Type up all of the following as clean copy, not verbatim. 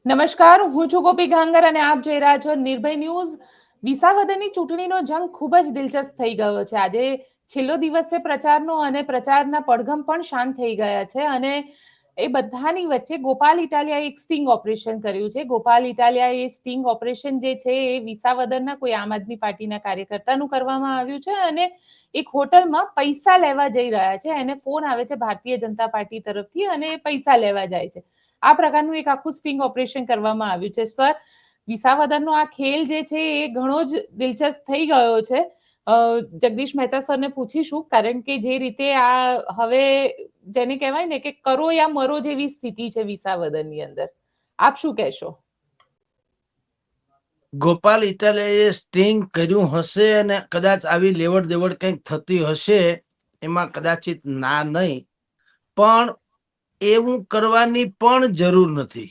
નમસ્કાર, હું છું ગોપી ગાંગર અને આપ જોઈ રહ્યા છો નિર્ભય ન્યૂઝ. વિસાવદરની ચૂંટણીનો જંગ ખૂબ જ દિલચસ્પ થઈ ગયો છે. આજે છેલ્લો દિવસ છે પ્રચારનો અને પ્રચારના પડઘમ પણ શાંત થઈ ગયા છે અને એ બધાની વચ્ચે ગોપાલ ઇટાલિયાએ એક સ્ટિંગ ઓપરેશન કર્યું છે. ગોપાલ ઇટાલિયાએ સ્ટિંગ ઓપરેશન જે છે એ વિસાવદરના કોઈ આમ આદમી પાર્ટીના કાર્યકર્તાનું કરવામાં આવ્યું છે અને એક હોટલમાં પૈસા લેવા જઈ રહ્યા છે. એને ફોન આવે છે ભારતીય જનતા પાર્ટી તરફથી અને પૈસા લેવા જાય છે. આ પ્રકારનું એક આખું સ્ટિંગ ઓપરેશન કરવામાં આવ્યું છે. સર, વિસાવદરનો આ ખેલ જે છે એ ઘણો જ દિલચસ્પ થઈ ગયો છે. જગદીશ મહેતા સરને પૂછીશું, કારણ કે જે રીતે આ હવે જેને કહેવાય ને કે કરો યા મરો જેવી સ્થિતિ છે વિસાવદરની અંદર, આપ શું કહેશો? ગોપાલ ઇટાલિયાએ સ્ટિંગ કર્યું હશે અને કદાચ આવી લેવડ દેવડ કંઈક થતી હશે, એમાં કદાચિત ના નહીં, પણ એવું કરવાની પણ જરૂર નથી.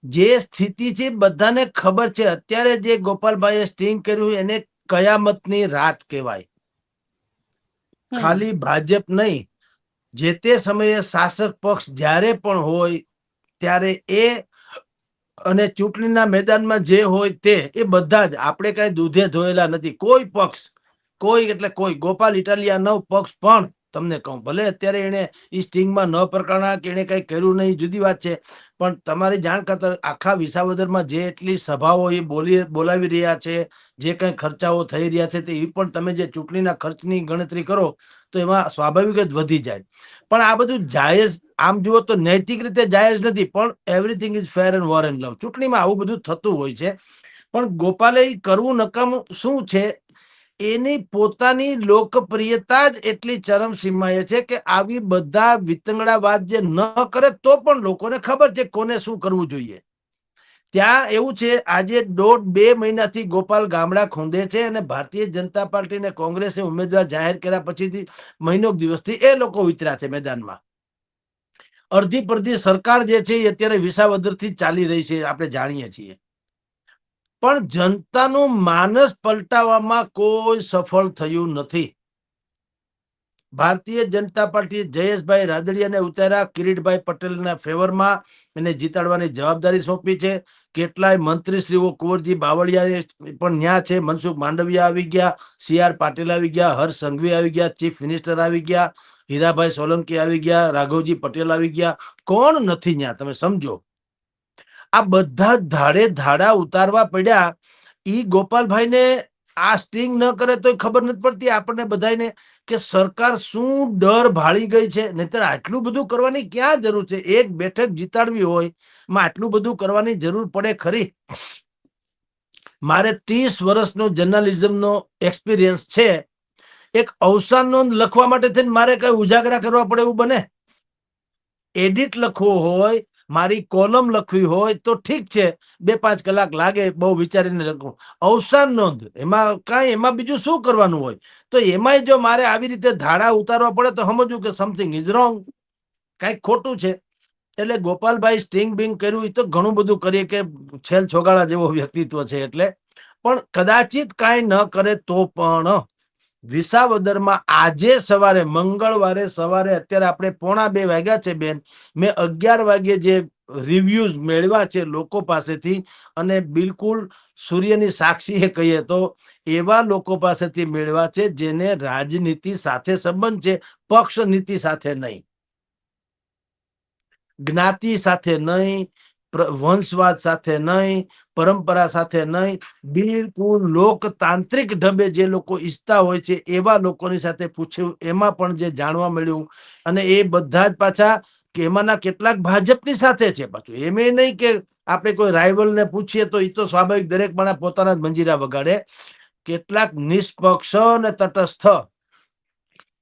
જે સ્થિતિ છે બધાને ખબર છે. અત્યારે જે ગોપાલભાઈએ સ્ટિંગ કર્યું એને કયામતની રાત કહેવાય. ખાલી ભાજપ નહીં, જે તે સમયે શાસક પક્ષ જ્યારે પણ હોય ત્યારે એ અને ચૂંટણીના મેદાનમાં જે હોય તે એ બધા જ, આપણે કઈ દૂધે ધોયેલા નથી. કોઈ પક્ષ, કોઈ એટલે કોઈ, ગોપાલ ઇટાલિયા નવ પક્ષ પણ તમને કહું, ભલે અત્યારે એને એ સ્ટિંગમાં ન પ્રકરણા કે એને કઈ કર્યું નહીં, જુદી વાત છે, પણ તમારી જાણ ખાતર આખા વિસાવદરમાં જે એટલી સભાઓ એ બોલાવી રહ્યા છે, જે કઈ ખર્ચાઓ થઈ રહ્યા છે, તે એ પણ તમે જે ચૂંટણીના ખર્ચની ગણતરી કરો તો એમાં સ્વાભાવિક જ વધી જાય. પણ આ બધું જાયઝ, આમ જુઓ તો નૈતિક રીતે જાયઝ નથી, પણ everything is fair and war and લવ. ચૂંટણીમાં આવું બધું થતું હોય છે. પણ ગોપાલે કરવું નકામું શું છે, એની પોતાની લોકપ્રિયતા જ એટલી ચરમસીમાએ છે કે આવી બધા વિતંગડાવાદ જે ન કરે તો પણ લોકોને ખબર છે કોને શું કરવું જોઈએ. ત્યાં એવું છે, આજે 1.5-2 મહિનાથી ગોપાલ ગામડા ખૂંદે છે અને ભારતીય જનતા પાર્ટી અને કોંગ્રેસે ઉમેદવાર જાહેર કર્યા પછીથી મહિનો દિવસથી એ લોકો ઉતર્યા છે મેદાનમાં. અડધી પડધી સરકાર જે છે એ અત્યારે વિસાવદરથી ચાલી રહી છે, આપણે જાણીએ છીએ. પણ જનતાનું માનસ પલટાવવામાં કોઈ સફળ થયું નથી. ભારતીય જનતા પાર્ટીએ જયેશભાઈ રાદડિયાને ઉતાર્યા, કિરીટભાઈ પટેલના ફેવરમાં એને જીતાડવાની જવાબદારી સોંપી છે. કેટલાય મંત્રીશ્રીઓ, કુંવરજી બાવળિયા પણ ન્યા છે, મનસુખ માંડવિયા આવી ગયા, CR પાટીલ આવી ગયા, હર્ષ સંઘવી આવી ગયા, ચીફ મિનિસ્ટર આવી ગયા, હીરાભાઈ સોલંકી આવી ગયા, રાઘવજી પટેલ આવી ગયા. કોણ નથી ન્યા, તમે સમજો. આ બધા ધાડે ધાડા ઉતારવા પડ્યા. ઈ ગોપાલભાઈને આ સ્ટિંગ ન કરે તો ખબર નથી પડતી આપણને બધાને કે સરકાર શું ડર ભાળી ગઈ છે. નહીતર આટલું બધું કરવાની ક્યાં જરૂર છે? એક બેઠક જીતાડવી હોય માં આટલું બધું કરવાની જરૂર પડે ખરી? મારે 30 વર્ષનો જર્નલિઝમનો એક્સપિરિયન્સ છે. એક અવસાન નોંધ લખવા માટે થઈને મારે કઈ ઉજાગરા કરવા પડે એવું બને? એડિટ લખવો હોય, મારી કોલમ લખવી હોય તો ઠીક છે, 2-5 કલાક લાગે, બહુ વિચારીને લખવું. અવસાન નોંધ, એમાં બીજું શું કરવાનું હોય? તો એમાંય જો મારે આવી રીતે ધાડા ઉતારવા પડે તો સમજવું કે સમથિંગ ઇઝ રોંગ, કઈક ખોટું છે. એટલે ગોપાલભાઈ સ્ટિંગ બિંગ કર્યું એ તો ઘણું બધું કરીએ કે છેલ છોગાળા જેવો વ્યક્તિત્વ છે એટલે, પણ કદાચિત કાંઈ ન કરે તો પણ વિસાવદરમાં આજે સવારે, મંગળવારે સવારે, અત્યારે આપણે 1:45 વાગ્યા છે બેન, મેં 11 વાગ્યે જે રિવ્યુઝ મેળવ્યા છે લોકો પાસેથી, અને બિલકુલ સૂર્યની સાક્ષીએ કહીએ તો એવા લોકો પાસેથી મેળવ્યા છે જેને રાજનીતિ સાથે સંબંધ છે, પક્ષ નીતિ સાથે નહીં, જ્ઞાતિ સાથે નહીં, વંશવાદ સાથે નહીં, પરંપરા સાથે નહીં, બિલકુલ લોકતાંત્રિક ઢબે જે લોકો ઈચ્છતા હોય છે એવા લોકોની સાથે પૂછ્યું. એમાં પણ જે જાણવા મળ્યું, અને એ બધા જ પાછા કે એમાંના કેટલાક ભાજપની સાથે છે. પાછું એમ નહીં કે આપણે કોઈ રાઇવલને પૂછીએ તો એ તો સ્વાભાવિક દરેક માણસ પોતાના જ મંજીરા વગાડે. કેટલાક નિષ્પક્ષ અને તટસ્થ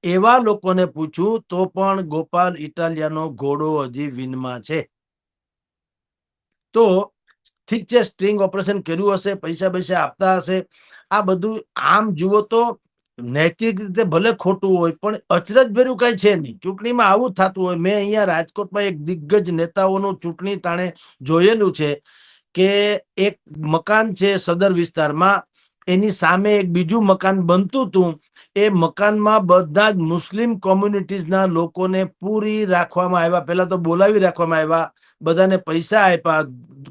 એવા લોકોને પૂછ્યું તો પણ ગોપાલ ઇટાલિયાનો ઘોડો હજી વિનમાં છે. તો ઠીક છે, સ્ટ્રિંગ ઓપરેશન કર્યું હશે, પૈસા આપતા હશે, આ બધું આમ જુઓ તો નૈતિક રીતે ભલે ખોટું હોય, પણ અચરજ ભર્યું કઈ છે નહીં. ચૂંટણીમાં આવું જ થતું હોય. મેં અહીંયા રાજકોટમાં એક દિગ્ગજ નેતાઓનું ચૂંટણી ટાણે જોયેલું છે કે એક મકાન છે સદર વિસ્તારમાં, એની સામે એક બીજું મકાન બનતું હતું. એ મકાનમાં બધા જ મુસ્લિમ કોમ્યુનિટીઝના લોકોને પૂરી રાખવામાં આવ્યા. પહેલા તો બોલાવી રાખવામાં આવ્યા, બધાને પૈસા આપ્યા,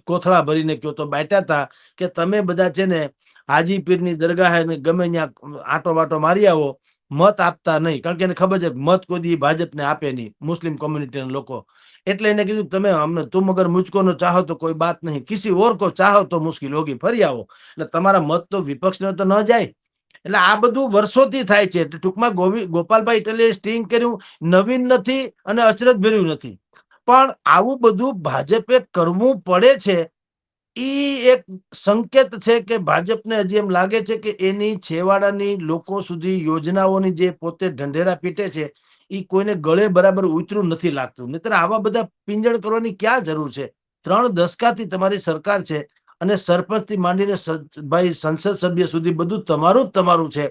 કોથળા ભરીને કયો તો બેઠા હતા કે તમે બધા છે ને હાજી પીરની દરગાહે ગમે ત્યાં આટો વાટો મારી આવો, મત આપતા નહીં. કારણ કે એને ખબર છે મત કોઈ દી ભાજપને આપે નહીં, મુસ્લિમ કોમ્યુનિટીના લોકો. એટલે એને કીધું તમે અમને તુમ અગર મુझको નો ચાહો તો કોઈ બાત નહીં, કિસી ઓર કો ચાહો તો મુશ્किल હોગી, ફરી આવો. એટલે તમારા મત તો વિપક્ષને તો ન જાય. એટલે આ બધું વર્ષોથી થાય છે. ટૂંકમાં ગોપાલભાઈ ઇટાલિયાએ સ્ટિંગ કર્યું નવીન નથી અને અચરજ ભર્યું નથી, પણ આવું બધું ભાજપે કરવું પડે છે. ઈ એક સંકેત છે કે ભાજપને હજી એમ લાગે છે કે એની છેવાડાની લોકો સુધી યોજનાઓની જે પોતે ઢંઢેરા પીટે છે એ કોઈને ગળે બરાબર ઉતરું નથી લાગતું. નહીતર આવા બધા પિંજણ કરવાની ક્યાં જરૂર છે? 3 દશકાથી તમારી સરકાર છે અને સરપંચથી માંડીને ભાઈ સંસદ સભ્ય સુધી બધું તમારું છે.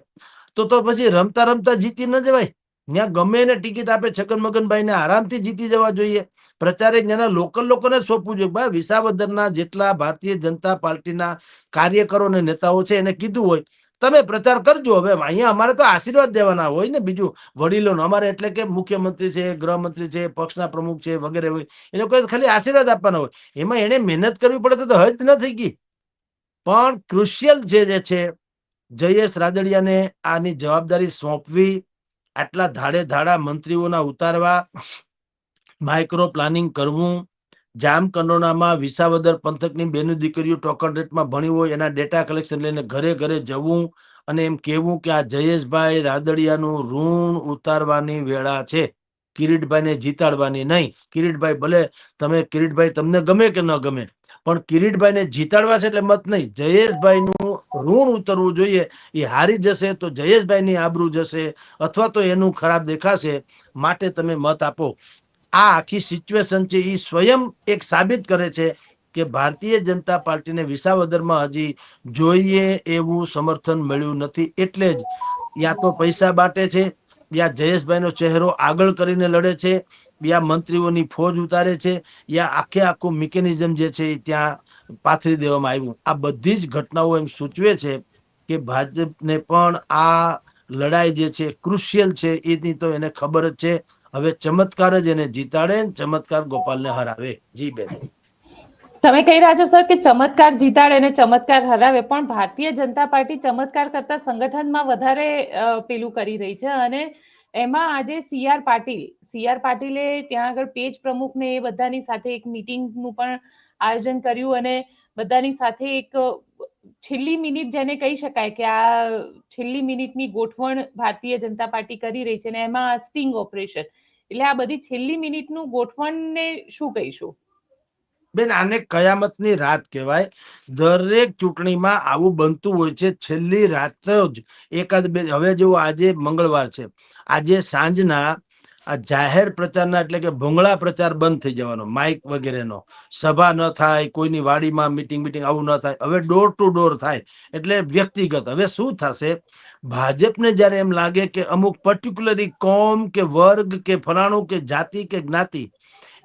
તો પછી રમતા રમતા જીતી ન જવાય? ત્યાં ગમે એને ટિકિટ આપે છગનમગનભાઈ ને આરામથી જીતી જવા જોઈએ. પ્રચારે ત્યાંના લોકલ લોકોને સોંપવું જોઈએ. ભાઈ વિસાવદરના જેટલા ભારતીય જનતા પાર્ટીના કાર્યકરો અને નેતાઓ છે એને કીધું હોય તમે પ્રચાર કરજો. હવે અહીંયા અમારે તો આશીર્વાદ દેવાના હોય ને, બીજું વડીલોનો અમારે એટલે કે મુખ્યમંત્રી છે, ગૃહમંત્રી છે, પક્ષના પ્રમુખ છે વગેરે હોય, એ લોકો ખાલી આશીર્વાદ આપવાના હોય. એમાં એને મહેનત કરવી પડે તો હજ ન થઈ ગઈ. પણ ક્રુશિયલ જે છે જયેશ રાદડિયાને આની જવાબદારી સોંપવી, આટલા ધાડા મંત્રીઓના ઉતારવા, માઇક્રો પ્લાનિંગ કરવું, જામકંડોરણામાં વિસાવદર પંથકની બેનું દીકરીઓ ટોકન રેટમાં ભણી હોય એના ડેટા કલેક્શન લઈને ઘરે ઘરે જવું અને એમ કેવું કે આ જયેશભાઈ રાદડિયાનું ઋણ ઉતારવાની વેળા છે, કિરીટભાઈને જીતાડવાની નહીં. કિરીટભાઈ ભલે કિરીટભાઈ તમને ગમે કે ન ગમે, પણ કિરીટભાઈને જીતાડવા છે એટલે મત નહીં, જયેશભાઈનું ઋણ ઉતરવું જોઈએ. એ હારી જશે તો જયેશભાઈની આબરૂ જશે અથવા તો એનું ખરાબ દેખાશે, માટે તમે મત આપો. આ આખી સિચ્યુએશન છે એ સ્વયં એક સાબિત કરે છે કે ભારતીય જનતા પાર્ટીને વિસાવદરમાં હજી જોઈએ એવું સમર્થન મળ્યું નથી. એટલે જ યા તો પૈસા બાટે છે, યા જયેશભાઈનો ચહેરો આગળ કરીને લડે છે, યા મંત્રીઓની ફોજ ઉતારે છે, યા આખું મિકેનિઝમ જે છે ત્યાં પાથરી દેવામાં આવ્યું. આ બધી જ ઘટનાઓ એમ સૂચવે છે કે ભાજપને પણ આ લડાઈ જે છે ક્રુશિયલ છે એની તો એને ખબર જ છે. હવે ચમત્કાર જ એને જીતાડે, ચમત્કાર ગોપાલને હરાવે. જી બેન, તમે કહી રહ્યા છો સર કે ચમત્કાર જીતાડે અને ચમત્કાર હરાવે, પણ ભારતીય જનતા પાર્ટી ચમત્કાર કરતા સંગઠનમાં વધારે પેલું કરી રહી છે. અને એમાં આજે સીઆર પાટીલે ત્યાં આગળ પેજ પ્રમુખ ને એ બધાની સાથે એક મીટિંગનું પણ આયોજન કર્યું અને બધાની સાથે એક છેલ્લી મિનિટ જેને કહી શકાય કે આ છેલ્લી મિનિટની ગોઠવણ ભારતીય જનતા પાર્ટી કરી રહી છે અને એમાં સ્ટિંગ ઓપરેશન, એટલે આ બધી છેલ્લી મિનિટનું ગોઠવણને શું કહીશું? બેન આને કયામતની રાત કહેવાય. દરેક ચૂંટણીમાં આવું બનતું હોય છે. છેલ્લી રાત જ એકાદ બે, હવે જેવું આજે મંગળવાર છે, આજે સાંજના આ જાહેર પ્રચારના એટલે કે ભોંગળા પ્રચાર બંધ થઈ જવાનો, માઇક વગેરેનો, સભા ન થાય, કોઈની વાડીમાં મીટિંગ આવું ન થાય. હવે ડોર ટુ ડોર થાય એટલે વ્યક્તિગત. હવે શું થશે, ભાજપને જયારે એમ લાગે કે અમુક પર્ટિક્યુલરી કોમ કે વર્ગ કે ફલાણું કે જાતિ કે જ્ઞાતિ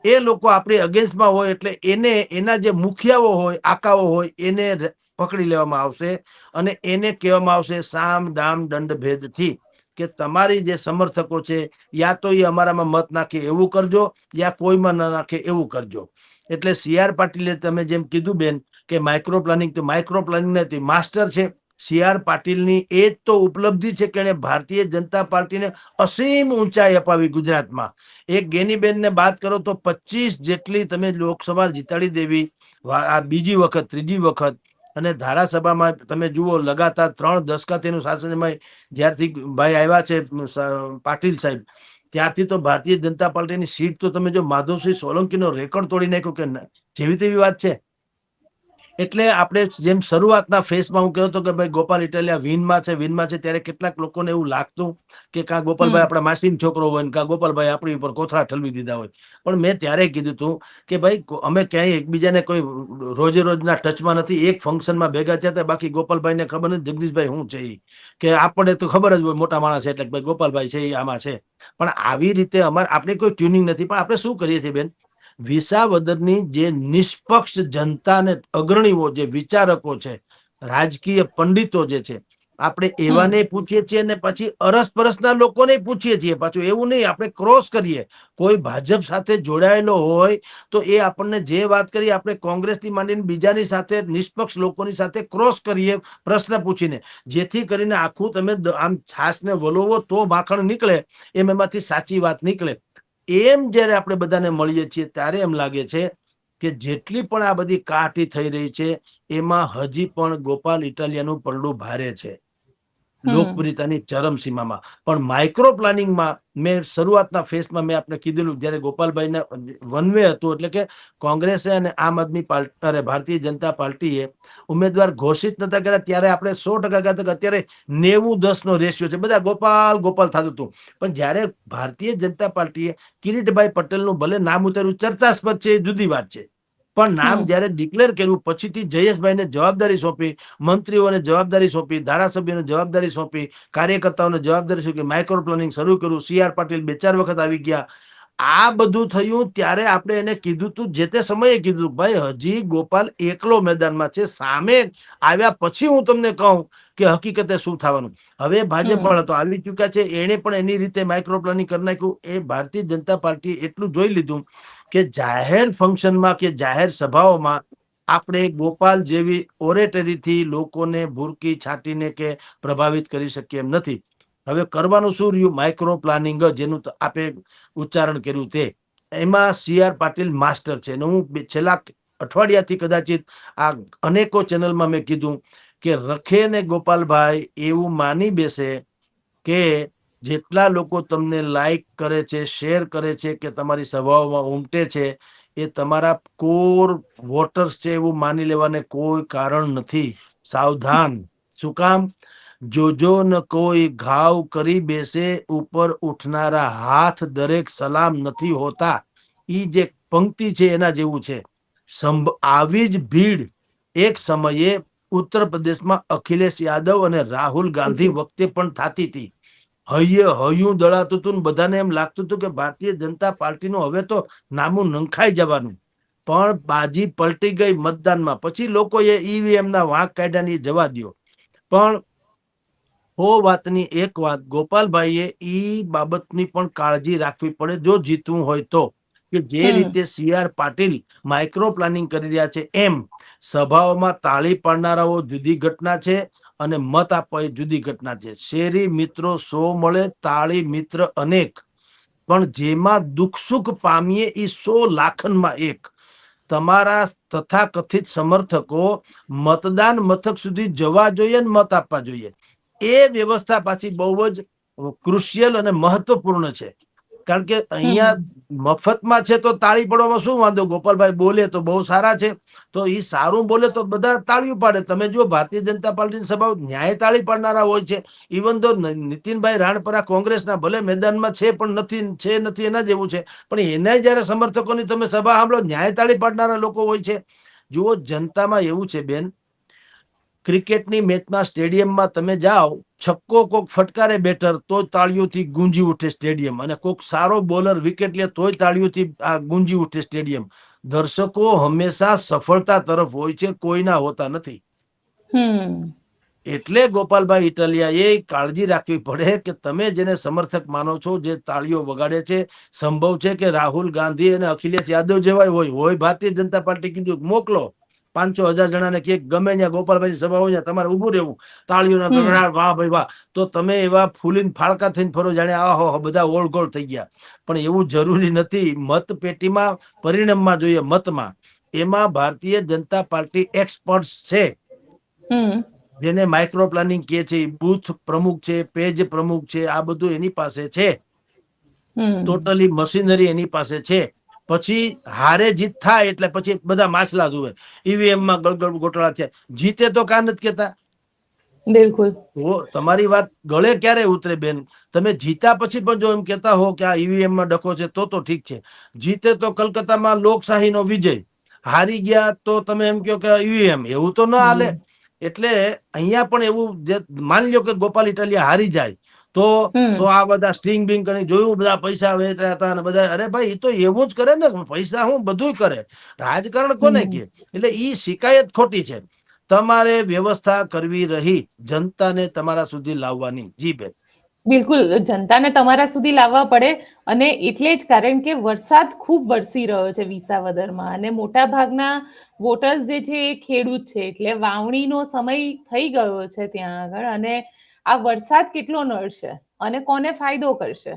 એ લોકો આપણી અગેન્સ્ટમાં હોય એટલે એને એના જે મુખિયાઓ હોય, આકાઓ હોય એને પકડી લેવામાં આવશે અને એને કહેવામાં આવશે સામ દામ દંડ ભેદથી કે તમારી જે સમર્થકો છે યા તો એ અમારામાં મત નાખે એવું કરજો, યા કોઈમાં ન નાખે એવું કરજો. એટલે સીઆર પાટીલે તમે જેમ કીધું બેન કે માઇક્રો પ્લાનિંગ, તો માઇક્રો પ્લાનિંગ નથી, માસ્ટર છે. સીઆર પાટીલની એ જ તો ઉપલબ્ધિ છે કે એને ભારતીય જનતા પાર્ટીને અસીમ ઊંચાઈ અપાવી ગુજરાતમાં. એક ગેનીબેનને વાત કરો તો 25 જેટલી તમે લોકસભા જીતાડી દેવી, આ બીજી વખત, ત્રીજી વખત. અને ધારાસભામાં તમે જુઓ લગાતાર 3 દશકા તેનું શાસનમાં જ્યારથી ભાઈ આવ્યા છે પાટીલ સાહેબ, ત્યારથી તો ભારતીય જનતા પાર્ટીની સીટ તો તમે જો માધવસિંહ સોલંકીનો રેકોર્ડ તોડી નાખ્યો કે જેવી તેવી વાત છે. એટલે આપણે જેમ શરૂઆતના ફેસમાં હું કહેતો કે ભાઈ ગોપાલ ઇટાલિયા વિનમાં છે ત્યારે કેટલાક લોકોને એવું લાગતું કે કા ગોપાલભાઈ આપણા માસીમ છોકરો હોય ને કા ગોપાલભાઈ આપણી ઉપર કોથળા ઠલવી દીધા હોય. પણ મેં ત્યારે કીધું હતું કે ભાઈ અમે ક્યાંય એકબીજાને કોઈ રોજે રોજના ટચમાં નથી, એક ફંક્શનમાં ભેગા થયા હતા. બાકી ગોપાલભાઈને ખબર નથી જગદીશભાઈ શું છે કે આપણે તો ખબર જ હોય મોટા માણસ છે એટલે ભાઈ ગોપાલભાઈ છે એ આમાં છે. પણ આવી રીતે આપણે કોઈ ટ્યુનિંગ નથી. પણ આપણે શું કરીએ છીએ બેન, વિસાવદરની જે નિષ્પક્ષ જનતા અને અગ્રણીઓ જે વિચારકો છે રાજકીય પંડિતો જે છે આપણે હમ એવાને પૂછીએ છીએ અને પછી અરસપરસના લોકોને પૂછીએ છીએ. પાછું એવું નહીં આપણે ક્રોસ કરીએ. કોઈ ભાજપ સાથે જોડાયેલો હોય તો એ આપણને જે વાત કરી આપણે કોંગ્રેસથી માંડીને બીજાની સાથે નિષ્પક્ષ લોકોની સાથે ક્રોસ કરીએ પ્રશ્ન પૂછીને, જેથી કરીને આખું તમે આમ છાસને વલોવો તો માખણ નીકળે એમ એમાંથી સાચી વાત નીકળે. એમ જયારે આપણે બધાને મળીએ છીએ ત્યારે એમ લાગે છે કે જેટલી પણ આ બધી કાઠી થઈ રહી છે એમાં હજી પણ ગોપાલ ઇટાલિયાનું પરડું ભારે છે, લોકપ્રિયતાની ચરમસીમામાં. પણ માઇક્રો પ્લાનિંગમાં મેં શરૂઆતના ફેસમાં મેં આપણે કીધેલું જ્યારે ગોપાલભાઈને વન વે હતું, એટલે કે કોંગ્રેસે અને આમ આદમી પાર્ટી ભારતીય જનતા પાર્ટીએ ઉમેદવાર ઘોષિત નતા કર્યા ત્યારે આપણે 100% કહેતા કે અત્યારે 90-10 નો રેશિયો છે, બધા ગોપાલ ગોપાલ થતું હતું. પણ જ્યારે ભારતીય જનતા પાર્ટીએ કિરીટભાઈ પટેલનું ભલે નામ ઉતાર્યું, ચર્ચાસ્પદ છે, એ જુદી વાત છે, પણ નામ જયારે ડિક્લેર કર્યું પછીથી જયેશભાઈને જવાબદારી સોંપી, મંત્રીઓને જવાબદારી સોંપી, ધારાસભ્યોને જવાબદારી સોંપી, કાર્યકર્તાઓને જવાબદારી સોંપી, માઇક્રો પ્લાનિંગ શરૂ કર્યું. CR પાટીલ 2-4 વખત આવી ગયા. આ બધું થયું ત્યારે આપણે એને કીધું તું, જે તે સમયે કીધું ભાઈ હજી ગોપાલ એકલો મેદાનમાં છે, સામે આવ્યા પછી હું તમને કહું કે હકીકતે શું થવાનું. હવે ભાજપ વાળા તો આવી ચુક્યા છે, એને પણ એની રીતે માઇક્રો પ્લાનિંગ કરી નાખ્યું. એ ભારતીય જનતા પાર્ટીએ એટલું જોઈ લીધું કે જાહેર ફંક્શનમાં કે જાહેર સભાઓમાં આપણે ગોપાલ જેવી ઓરેટરીથી લોકોને ભૂરકી છાંટીને કે પ્રભાવિત કરી શકીએ એમ નથી. હવે કરવાનું શું રહ્યું? માઇક્રો પ્લાનિંગ, જેનું આપે ઉચ્ચારણ કર્યું તે, એમાં CR પાટીલ માસ્ટર છે. હું છેલ્લા અઠવાડિયાથી કદાચિત આ અનેકો ચેનલમાં મેં કીધું કે રખે ને ગોપાલભાઈ એવું માની બેસે કે જેટલા લોકો તમને લાઈક કરે છે, શેર કરે છે કે તમારી સભાઓમાં ઉમટે છે એ તમારા કોર વોટર્સ છે એવું માની લેવાને કોઈ કારણ નથી. સાવધાન. શું કામ? જોજો ન કોઈ ઘાવ કરી બેસે, ઉપર ઉઠનારા હાથ દરેક સલામ નથી હોતા. ઈ જે પંક્તિ છે એના જેવું છે. આવી જ ભીડ એક સમયે ઉત્તર પ્રદેશમાં અખિલેશ યાદવ અને રાહુલ ગાંધી વખતે પણ થતી હતી. હૈયું દળાતું હતું, બધાને એમ લાગતું હતું કે ભારતીય જનતા પાર્ટીનું હવે તો નામું નંખાઈ જવાનું. પણ બાજી પલટી ગઈ મતદાનમાં. પછી લોકોએ EVM ના વાંક કાઢ્યાની જવા દ્યો. પણ વાતની એક વાત, ગોપાલભાઈએ ઈ બાબતની પણ કાળજી રાખવી પડે જો જીતવું હોય તો, કે જે રીતે CR પાટીલ માઇક્રો પ્લાનિંગ કરી રહ્યા છે એમ સભાઓમાં તાળી પાડનારાઓ જુદી ઘટના છે અને મત આપવા એ જુદી ઘટના છે. શેરી મિત્રો 100 મળે, તાળી મિત્ર અનેક. પણ જેમાં દુઃખ સુખ પામીએ એ 100 લાખમાં એક. તમારા તથાકથિત સમર્થકો મતદાન મથક સુધી જવા જોઈએ ને મત આપવા જોઈએ. એ વ્યવસ્થા પાછી બહુ જ ક્રુશિયલ અને મહત્વપૂર્ણ છે. કારણ કે અહીંયા મફતમાં છે તો તાળી પડવામાં શું વાંધો? ગોપાલભાઈ બોલે તો બહુ સારા છે, તો એ સારું બોલે તો બધા તાળીઓ પાડે. તમે જો ભારતીય જનતા પાર્ટીની સભાઓ ન્યાય તાળી પાડનારા હોય છે. ઇવન તો નીતિનભાઈ રાણપરા કોંગ્રેસના ભલે મેદાનમાં છે પણ નથી એના જેવું છે, પણ એના જયારે સમર્થકોની તમે સભા સાંભળો, ન્યાય તાળી પાડનારા લોકો હોય છે. જુઓ, જનતામાં એવું છે બેન, ક્રિકેટની મેચમાં સ્ટેડિયમમાં તમે જાઓ, છક્કો કોક ફટકારે બેટર તો તાળીઓથી ગુંજી ઉઠે સ્ટેડિયમ, અને કોક સારો બોલર વિકેટ લે તોય તાળીઓથી ગુંજી ઉઠે સ્ટેડિયમ. દર્શકો હંમેશા સફળતા તરફ હોય છે, કોઈના હોતા નથી. એટલે ગોપાલભાઈ ઇટાલિયાએ કાળજી રાખવી પડે કે તમે જેને સમર્થક માનો છો, જે તાળીઓ વગાડે છે, સંભવ છે કે રાહુલ ગાંધી અને અખિલેશ યાદવ જેવા હોય ભારતીય જનતા પાર્ટી કીધું મોકલો 500-1000 જણાને કે ગમે ત્યાં ગોપાલભાઈ સભા હોય તમારે ઉભું રહેવું, તાળીઓના ગગડાટ, વાહ ભાઈ વાહ, તો તમે એવા ફૂલીને ફાળકા થઈને ફરો જાણે આહો બધા ઓળગોળ થઈ ગયા. પણ એવું જરૂરી નથી. મત પેટીમાં પરિણામમાં જોઈએ, મતમાં એમાં ભારતીય જનતા પાર્ટી એક્સપર્ટ છે, જેને માઇક્રો પ્લાનિંગ કહે છે, બૂથ પ્રમુખ છે, પેજ પ્રમુખ છે, આ બધું એની પાસે છે. ટોટલી મશીનરી એની પાસે છે. પછી હારે જીત થાય એટલે પછી બધા માછલા જુએ, EVM માં ગળગળ ગોટાળા થયા. જીતે તો કા નથી કેતા? બિલકુલ. તમારી વાત ગળે ક્યારે ઉતરે બેન? તમે જીતા પછી પણ જો એમ કેતા હો કે આ EVM માં ડખો છે તો ઠીક છે. જીતે તો કલકત્તામાં લોકશાહીનો વિજય, હારી ગયા તો તમે એમ કહો કે EVM, એવું તો ના હાલે. એટલે અહીંયા પણ એવું, માની લો કે ગોપાલ ઇટાલિયા હારી જાય તો આ બધા સ્ટ્રિંગ બિંગ કરી જોયું, બધા પૈસા વેચતા હતા અને બધા, અરે ભાઈ એ તો એવું જ કરે ને, પૈસા હું બધું કરે, રાજકારણ કોને કે? એટલે ઈ શિકાયત ખોટી છે. તમારે વ્યવસ્થા કરવી રહી જનતાને તમારા સુધી લાવવાની. જી બેન. બિલકુલ, જનતાને તમારા સુધી લાવવા પડે, અને એટલે જ કારણ કે વરસાદ ખૂબ વરસી રહ્યો છે વિસાવદરમાં, અને મોટા ભાગના વોટર્સ જે છે એ ખેડૂત છે, એટલે વાવણીનો સમય થઈ ગયો છે ત્યાં આગળ, અને આ વરસાદ કેટલો નડશે અને કોને ફાયદો કરશે?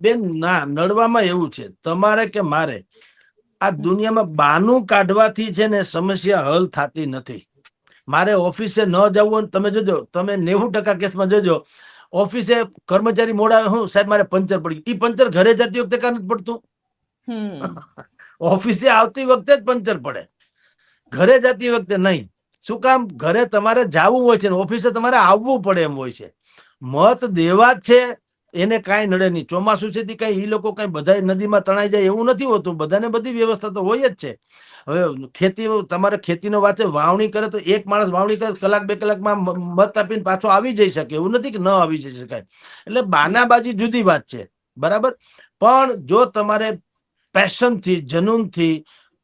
બેન, ના નડવામાં એવું છે, તમારે કે મારે આ દુનિયામાં બાનું કાઢવાથી છે ને સમસ્યા હલ થતી નથી. મારે ઓફિસે ન જવું હોય, તમે જોજો, તમે 90% કેસમાં જોજો, ઓફિસે કર્મચારી મોડા આવે, હું સાહેબ મારે પંચર પડી ગયું. ઈ પંચર ઘરે જતી વખતે કાં નથી પડતું? ઓફિસે આવતી વખતે જ પંચર પડે, ઘરે જતી વખતે નહીં. શું કામ? ઘરે તમારે જવું હોય છે, ઓફિસે તમારે આવવું પડે એમ હોય છે. મત દેવા જ છે, એને કાંઈ નડે નહીં. ચોમાસું છે કઈ ઈ લોકો કઈ બધા નદીમાં તણાઈ જાય એવું નથી હોતું, બધાને બધી વ્યવસ્થા તો હોય જ છે. હવે ખેતી, તમારે ખેતીનો વાત છે, વાવણી કરે તો એક માણસ વાવણી કરે, કલાક 2 કલાકમાં મત આપીને પાછો આવી જઈ શકે, એવું નથી કે ન આવી જઈ શકાય. એટલે બાનાબાજી જુદી વાત છે, બરાબર. પણ જો તમારે પેશનથી, જનૂનથી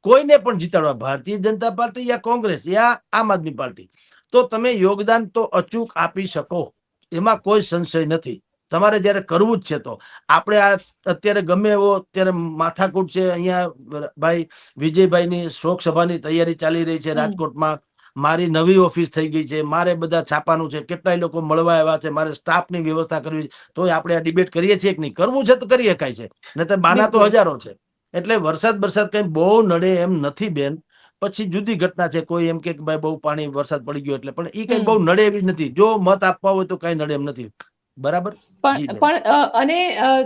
કોઈને પણ જીતાડવા, ભારતીય જનતા પાર્ટી યા કોંગ્રેસ યા આમ આદમી પાર્ટી, તો તમે યોગદાન તો અચૂક આપી શકો, એમાં કોઈ સંશય નથી. તમારે જયારે કરવું જ છે તો આપણે આ અત્યારે ગમે એવો અત્યારે માથાકૂટ છે, અહીંયા ભાઈ વિજયભાઈની શોક સભાની તૈયારી ચાલી રહી છે રાજકોટમાં. મારી નવી ઓફિસ થઈ ગઈ છે, મારે બધા છાપાનું છે, કેટલાય લોકો મળવા આવ્યા છે, મારે સ્ટાફની વ્યવસ્થા કરવી છે, તો આપણે આ ડિબેટ કરીએ છીએ કે નહીં? કરવું છે તો કરી શકાય છે, નહીં તો બાના તો હજારો છે. એટલે વરસાદ કઈ બહુ નડે એમ નથી બેન. પછી જુદી ઘટના છે, કોઈ એમ કે ભાઈ બહુ પાણી વરસાદ પડી ગયો એટલે, પણ એ કઈ બહુ નડે એવી નથી. જો મત આપવા હોય તો કઈ નડે એમ નથી, બરાબર. અને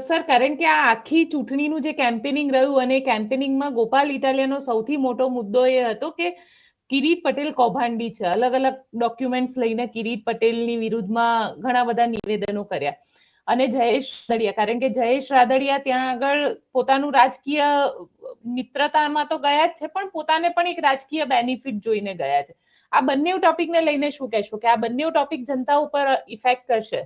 સર, કારણ કે આ આખી ચૂંટણીનું જે કેમ્પેનિંગ રહ્યું, અને કેમ્પેનિંગમાં ગોપાલ ઇટાલિયાનો સૌથી મોટો મુદ્દો એ હતો કે કિરીટ પટેલ કૌભાંડી છે. અલગ અલગ ડોક્યુમેન્ટ્સ લઈને કિરીટ પટેલની વિરુદ્ધમાં ઘણા બધા નિવેદનો કર્યા. અને જયેશ રાદડિયા, કારણ કે જયેશ રાદડિયા ત્યાં આગળ પોતાનું રાજકીય મિત્રતામાં તો ગયા જ છે, પણ પોતાને પણ એક રાજકીય બેનિફિટ જોઈને ગયા છે. આ બંને ટોપિકને લઈને શું કહેશો, કે આ બંને ટોપિક જનતા ઉપર ઇફેક્ટ કરશે?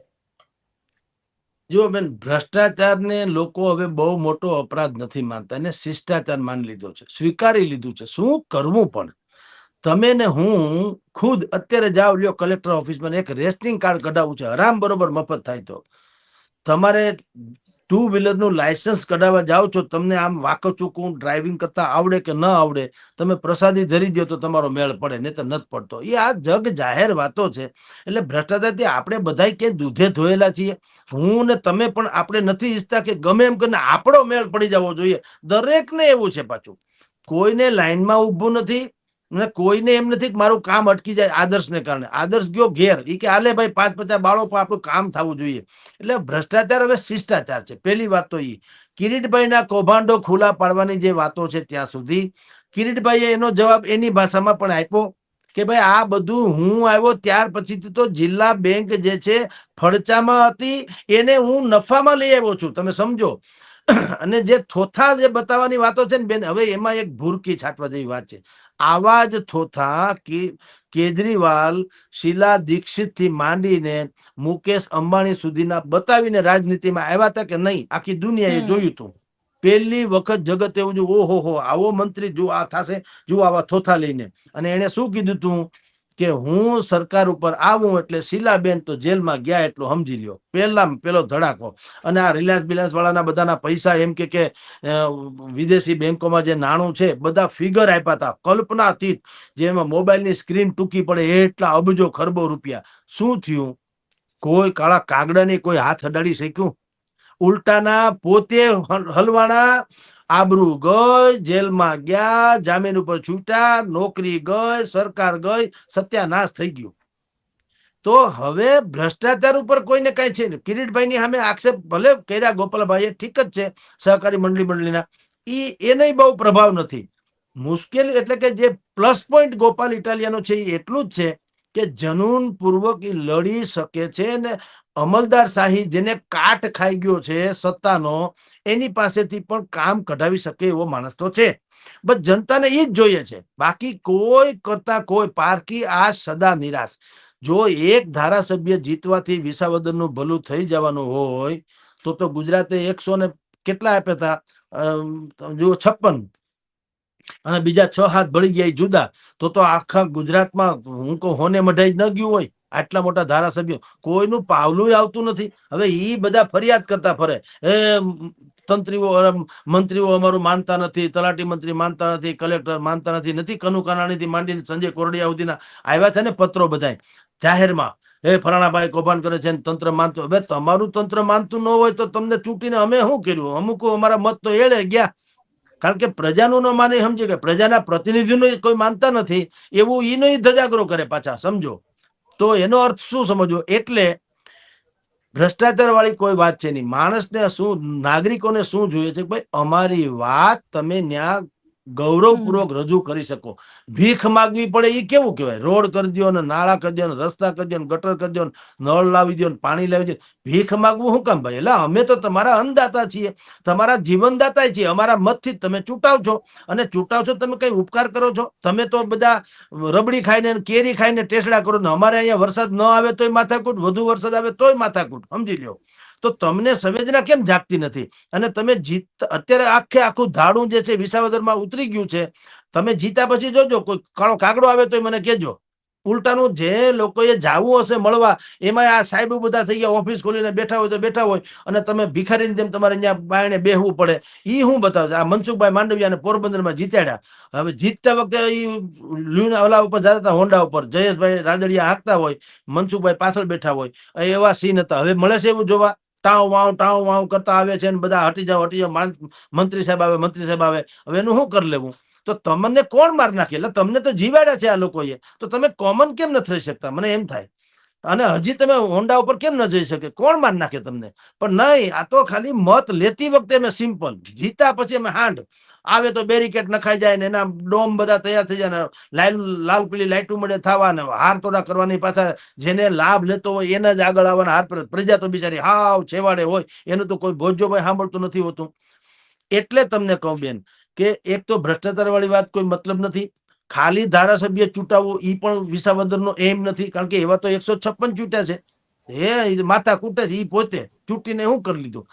જો બેન, ભ્રષ્ટાચારને લોકો હવે બહુ મોટો અપરાધ નથી માનતા, એને શિષ્ટાચાર માની લીધો છે, સ્વીકારી લીધું છે. શું કરવું પણ? તમે ને હું ખુદ અત્યારે જાવ લ્યો કલેક્ટર ઓફિસમાં, એક રેશનિંગ કાર્ડ કઢાવવું છે, હરામ બરોબર મફત થાય તો. તમારે 2 વ્હીલરનું લાયસન્સ કઢાવવા જાઓ છો, તમને આમ વાંકો ચૂકવું ડ્રાઇવિંગ કરતા આવડે કે ન આવડે, તમે પ્રસાદી ધરી દો તો તમારો મેળ પડે, નહીં તો નથી પડતો. એ આ જગ જાહેર વાતો છે. એટલે ભ્રષ્ટાચારથી આપણે બધા કે દૂધે ધોયેલા છીએ. હું ને તમે પણ આપણે નથી ઈચ્છતા કે ગમે એમ કરીને આપણો મેળ પડી જવો જોઈએ. દરેકને એવું છે, પાછું કોઈને લાઈનમાં ઊભું નથી, અને કોઈને એમ નથી કે મારું કામ અટકી જાય આદર્શને કારણે. આદર્શ ગયો ઘેર, એ કે હાલે ભાઈ 5-50 બાળો પણ આપણું કામ થવું જોઈએ. એટલે ભ્રષ્ટાચાર હવે શિષ્ટાચાર છે. પહેલી વાત તો એ કિરીટભાઈના કૌભાંડો ખુલ્લા પાડવાની જે વાતો છે, ત્યાં સુધી કિરીટભાઈએ એનો જવાબ એની ભાષામાં પણ આપ્યો કે ભાઈ આ બધું હું આવ્યો ત્યાર પછીથી તો જિલ્લા બેંક જે છે ફડચામાં હતી, એને હું નફામાં લઈ આવ્યો છું, તમે સમજો. અને જે થોથા જે બતાવવાની વાતો છે ને બેન, હવે એમાં એક ભૂરકી છાંટવા જેવી વાત છે. આવા જ થોથા કેજરીવાલ, શીલા દીક્ષિત થી માંડીને મુકેશ અંબાણી સુધીના બતાવીને રાજનીતિમાં આવ્યા હતા કે નહીં? આખી દુનિયાએ જોયું હતું. પહેલી વખત જગત એવું જો, ઓહો આવો મંત્રી જો આ થશે, જો આવા થોથા લઈને. અને એને શું કીધું તું કે હું સરકાર ઉપર આવું એટલે શીલાબેન તો જેલમાં ગયા એટલું સમજી લ્યો. પેલો ધડાકો. અને આ રિલાયન્સ બિલાયન્સ વાળાના બધાના પૈસા એમ કે વિદેશી બેંકોમાં જે નાણું છે, બધા ફિગર આપ્યા હતા કલ્પનાતીત, જેમાં મોબાઈલની સ્ક્રીન ટૂંકી પડે એટલા અબજો ખરબો રૂપિયા. શું થયું? કોઈ કાળા કાગડાની કોઈ હાથ અડાડી શક્યું? ઉલટાના પોતે હલવાણા, આબરૂ ગઈ, જેલમાં ગયા, જામીન ઉપર છૂટ્યા, નોકરી ગઈ, સરકાર ગઈ, સત્યાનાશ થઈ ગયું. તો હવે ભ્રષ્ટાચાર ઉપર કોઈને કઈ છે ને, કિરીટભાઈની સામે આક્ષેપ ભલે કર્યા ગોપાલભાઈએ, ઠીક જ છે, સહકારી મંડળીના એને બહુ પ્રભાવ નથી. મુશ્કેલી એટલે કે જે પ્લસ પોઈન્ટ ગોપાલ ઇટાલિયાનો છે એ એટલું જ છે કે જનૂન પૂર્વક લડી શકે છે, ને અમલદાર શાહી જેને કાટ ખાઈ ગયો છે સત્તાનો, એની પાસેથી પણ કામ કઢાવી શકે એવો માણસ તો છે. બસ જનતાને એ જ જોઈએ છે, બાકી કોઈ કરતા કોઈ પારકી આ સદા નિરાશ. જો એક ધારાસભ્ય જીતવાથી વિસાવદરનું ભલું થઈ જવાનું હોય તો ગુજરાતે 100 ને કેટલા આપ્યા હતા, જુઓ 56, અને બીજા 6 હાથ બળી ગયા એ જુદા. તો આખા ગુજરાતમાં હું કહું હોને મઢાઈ ન ગયું હોય. આટલા મોટા ધારાસભ્યો, કોઈનું પાવલું આવતું નથી. હવે ઈ બધા ફરિયાદ કરતા ફરે, એ તંત્રીઓ મંત્રીઓ અમારું માનતા નથી, તલાટી મંત્રી માનતા નથી, કલેક્ટર માનતા નથી. નથી કનુ કાનાણીથી માંડીને સંજય કોરડિયા સુધીના આવ્યા છે ને પત્રો બધાય જાહેરમાં, એ ફલાણાભાઈ કૌભાંડ કરે છે, તંત્ર માનતું. હવે તમારું તંત્ર માનતું ન હોય તો તમને ચૂંટીને અમે શું કર્યું? અમુક અમારા મત તો એળે ગયા. કારણ કે પ્રજાનું ન માને, સમજે કે પ્રજાના પ્રતિનિધિનો કોઈ માનતા નથી એવું ઈ નહીં ધજાગરો કરે પાછા, સમજો. તો એનો અર્થ શું સમજવો? એટલે ભ્રષ્ટાચાર વાળી કોઈ વાત છે નહીં. માણસને શું, નાગરિકોને શું જોઈએ છે? ભાઈ અમારી વાત તમે ન્યા ગૌરવપૂર્વક રજૂ કરી શકો. ભીખ માગવી પડે એ કેવું કહેવાય? રોડ કરી દો ને, નાળા કરી દો ને, રસ્તા કરી દો ને, ગટર કરી દો ને, નળ લાવી દો ને, પાણી લાવી દો. ભીખ માગવું શું કામ ભાઈ? એટલે અમે તો તમારા અન્નદાતા છીએ, તમારા જીવનદાતા છીએ. અમારા મતથી તમે ચૂંટાવ છો, અને ચૂંટાવ છો તમે કઈ ઉપકાર કરો છો? તમે તો બધા રબડી ખાઈને કેરી ખાઈને ટેસડા કરો ને અમારે અહીંયા વરસાદ ન આવે તોય માથાકૂટ, વધુ વરસાદ આવે તોય માથાકૂટ, સમજી લ્યો. તો તમને સંવેદના કેમ જાગતી નથી? અને તમે અત્યારે આખું ધાડું જે છે વિસાવદરમાં ઉતરી ગયું છે. તમે જીતા પછી જોજો કોઈ કાળો કાગડો આવે તો મને કહેજો. ઉલટાનું જે લોકોએ જાવું હશે મળવા, એમાં આ સાહેબો બધા થઈ ગયા, ઓફિસ ખોલીને બેઠા હોય તો બેઠા હોય, અને તમે ભિખારીની જેમ તમારે અહીંયા બાયણે બેહવું પડે. ઈ શું બતાવશે? આ મનસુખભાઈ માંડવિયાને પોરબંદરમાં જીતાડ્યા. હવે જીતતા વખતે ઈ ઓલા ઉપર જતા હતા, હોન્ડા ઉપર જયેશભાઈ રાદડિયા હાંકતા હોય, મનસુખભાઈ પાછળ બેઠા હોય, એવા સીન હતા. હવે મળે છે એવું જોવા? ટાવ વાવ કરતા આવે છે, ને બધા હટી જાઓ હટી જાઓ, મંત્રી સાહેબ આવે, મંત્રી સાહેબ આવે. હવે એનું શું કરી લેવું? તો તમને કોણ માર નાખે? એટલે તમને તો જીવાડ્યા છે આ લોકોએ, તો તમે કોમન કેમ ન થઈ શકતા? મને એમ થાય. અને હજી તમે હોન્ડા ઉપર કેમ ન જઈ શકે? કોણ માર નાખે તમને? પણ નહીં, આ તો ખાલી મત લેતી વખતે અમે સિમ્પલ, જીતા પછી અમે હાંડ આવે તો બેરિકેડ નખાઈ જાય ને એના ડોમ બધા તૈયાર થઈ જાય ને લાલ પીળી લાઈટો મળે થવા ને હાર તોડા કરવાની. પાછા જેને લાભ લેતો હોય એને જ આગળ આવવાના. હાર પ્રજા તો બિચારી હાવ છેવાડે હોય, એનું તો કોઈ ભોજો ભાઈ સાંભળતું નથી હોતું. એટલે તમને કહું બેન કે એક તો ભ્રષ્ટાચાર વાળી વાત કોઈ મતલબ નથી. ખાલી ધારાસભ્ય ચૂંટાવવું ઈ પણ વિસાવદરનો એમ નથી, કારણ કે એવા તો 156 ચૂંટ્યા છે. એ માથા કૂટે છે, ઈ પોતે ચૂંટીને શું કરી લીધું?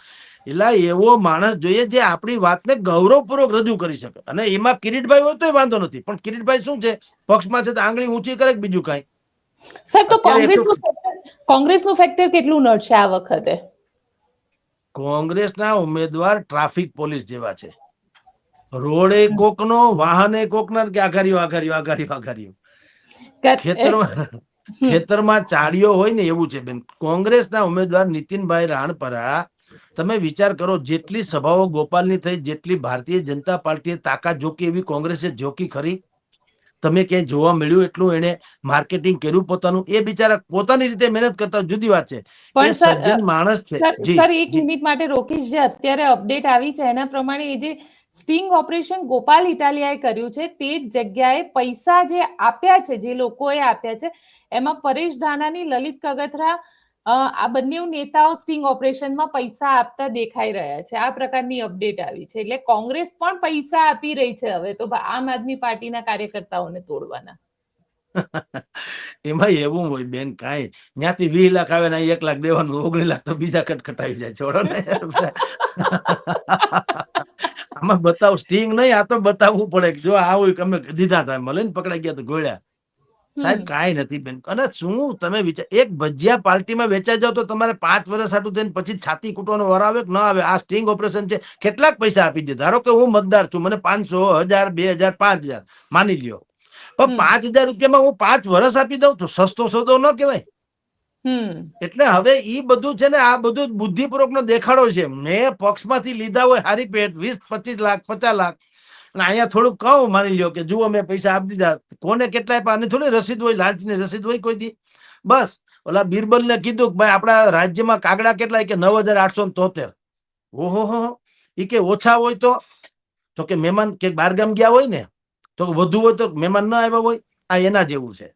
એટલે એવો માણસ જોઈએ જે આપણી વાતને ગૌરવપૂર્વક રજૂ કરી શકે. અને એમાં કિરીટભાઈ હોય તો વાંધો નથી, પણ કિરીટભાઈ શું છે, પક્ષમાં છે તો આંગળી ઊંચી કરે બીજું કાંઈ. સર, તો કોંગ્રેસનું ફેક્ટર કેટલું નડશે આ વખતે? કોંગ્રેસના ઉમેદવાર ટ્રાફિક પોલીસ જેવા છે. રોડે કોકનો, વાહને કોકના, કે આઘારીઓ. ખેતરમાં ચાડીઓ હોય ને એવું છે બેન. કોંગ્રેસના ઉમેદવાર નીતિનભાઈ રાણપરા, તમે વિચાર કરો, જેટલી સભાઓ ગોપાલની થઈ, જેટલી ભારતીય જનતા પાર્ટીએ તાકાત જોકી એવી કોંગ્રેસે જોકી ખરી? તમે ક્યાંય જોવા મળ્યું એટલું એને માર્કેટિંગ કર્યું પોતાનું? એ બિચારા પોતાની રીતે મહેનત કરતા, જુદી વાત છે. એ સજ્જન માણસ છે. સર, એક મિનિટ માટે રોકીશ. જે અત્યારે અપડેટ આવી છે એના પ્રમાણે એ જે સ્ટિંગ ઓપરેશન ગોપાલ ઇટાલિયાએ કર્યું છે, તે જ જગ્યાએ પૈસા જે આપ્યા છે, જે લોકોએ આપ્યા છે, એમાં પરેશ ધાનાની, લલિત કગથરા, આ બંને નેતાઓ સ્ટિંગ ઓપરેશનમાં પૈસા આપતા દેખાઈ રહ્યા છે. આ પ્રકારની અપડેટ આવી છે. એટલે કોંગ્રેસ પણ પૈસા આપી રહી છે હવે તો આમ આદમી પાર્ટીના કાર્યકર્તાઓને તોડવાના. એમાં એવું હોય બેન, કાંઈ ત્યાંથી 20 લાખ આવે ને 1 લાખ દેવાનું, 19 લાખ તો બીજા કટકટાવી જાય. છોડો ને. આમાં બતાવ સ્ટિંગ નહીં, આ તો બતાવવું પડે. જો આવું અમે દીધા હતા, મળે ને પકડાઈ ગયા તો ગોળ્યા. સાહેબ કાંઈ નથી બેન. અને શું તમે વિચાર, એક ભજીયા પાર્ટીમાં વેચાઈ જાવ તો તમારે 5 વર્ષ આટલું થઈને પછી છાતી કૂટવાનો વાર આવે કે ન આવે? આ સ્ટિંગ ઓપરેશન છે. કેટલાક પૈસા આપી દે. ધારો કે હું મતદાર છું, મને 500, 1000, 2000, 5000 માની લ્યો, પણ 5000 રૂપિયામાં હું 5 વર્ષ આપી દઉં તો સસ્તો સોદો ન કહેવાય? એટલે હવે ઈ બધું છે ને, આ બધું બુદ્ધિપૂર્વક નો દેખાડો છે. મેં પક્ષમાંથી લીધા હોય હારી પેટ 20, 25 લાખ, 50 લાખ, અને અહીંયા થોડુંક કહું, માની લ્યો કે જુઓ મેં પૈસા આપી દીધા, કોને કેટલાય પાને થોડી રસીદ હોય, લાંચની રસીદ હોય કોઈ દી? બસ ઓલા બિરબલ ને કીધું કે ભાઈ આપણા રાજ્યમાં કાગડા કેટલાય? કે 9873. ઓહો, ઈ કે ઓછા હોય તો કે મહેમાન કે બારગામ ગયા હોય ને, તો વધુ હોય તો મહેમાન ના આવ્યા હોય. આ એના જેવું છે.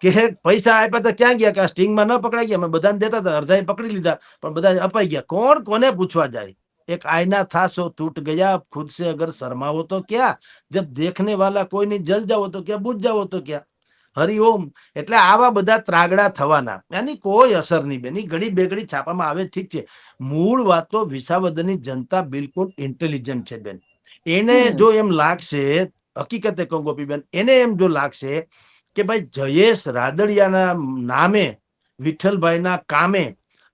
કે પૈસા આપ્યા તો ક્યાં ગયા? કે સ્ટિંગમાં ન પકડાઈ ગયા? અમે બધાને દેતા હતા, અડધાએ પકડી લીધા, પણ બધા અપાઈ ગયા. કોણ કોને પૂછવા જાય? એક આયના था सो टूट गया, खुद से अगर शर्माओ तो क्या, जब देखने वाला कोई नहीं, जल जाओ तो क्या, बुझ जाओ तो क्या. હરિઓમ. એટલે આવા બધા ત્રાગડા થવાના, એની કોઈ અસર નહીં બેન. ઘડી બેગડી છાપામાં આવે ઠીક છે. મૂળ વાત તો વિસાવદરની જનતા બિલકુલ ઇન્ટેલિજન્ટ છે બેન. એને જો એમ લાગશે, હકીકતે કહું ગોપીબેન, એને એમ જો લાગશે કે ભાઈ જયેશ રાદડિયાના નામે, વિઠ્ઠલભાઈના કામે